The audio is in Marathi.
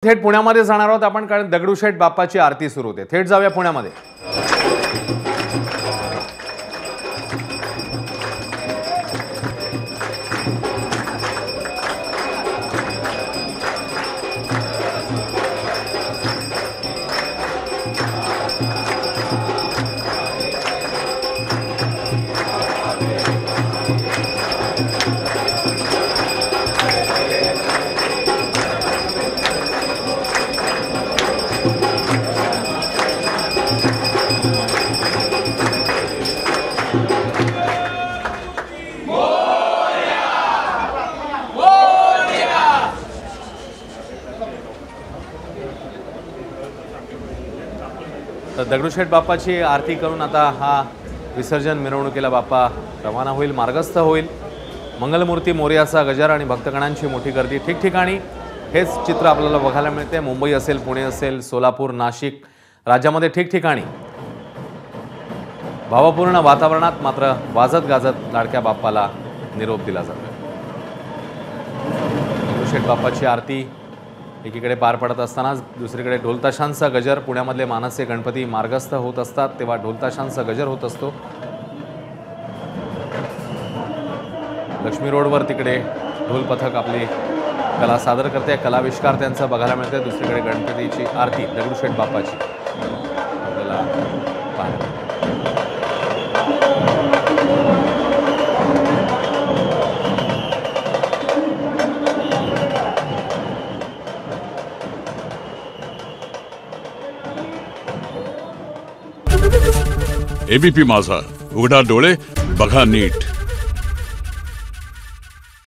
थेट पुण्यामध्ये जाणार आहोत आपण, कारण दगडूशेठ बाप्पाची आरती सुरू होते। थेट जाऊया पुण्यामध्ये। दगडूशेठ बाप्पाची आरती करून आता हा विसर्जन मिरवणुकीला बाप्पा रवाना होईल, मार्गस्थ होईल। मंगलमूर्ती मोरयाचा गजर आणि भक्तगणांची मोठी गर्दी ठिकठिकाणी हेच चित्र आपल्याला बघायला मिळते। मुंबई असेल, पुणे असेल, सोलापूर, नाशिक, राज्यामध्ये ठिकठिकाणी भावपूर्ण वातावरणात मात्र वाजत गाजत लाडक्या बाप्पाला निरोप दिला जातो। दगडूशेठ बाप्पाची आरती एकीकडे पार पडत असताना दुसरीकडे ढोलताशांचा गजर, पुण्यामधले मानाचे गणपती मार्गस्थ होत असतात तेव्हा ढोलताशांचा गजर होत असतो। लक्ष्मी रोडवर तिकडे ढोल पथक आपली कला सादर करते, कलाविष्कार त्यांचा बघायला मिळते। दुसरीकडे गणपतीची आरती दगडूशेठ बाप्पाची आपल्याला पाहायला। एबीपी माझा, उघडा डोळे बघा नीट।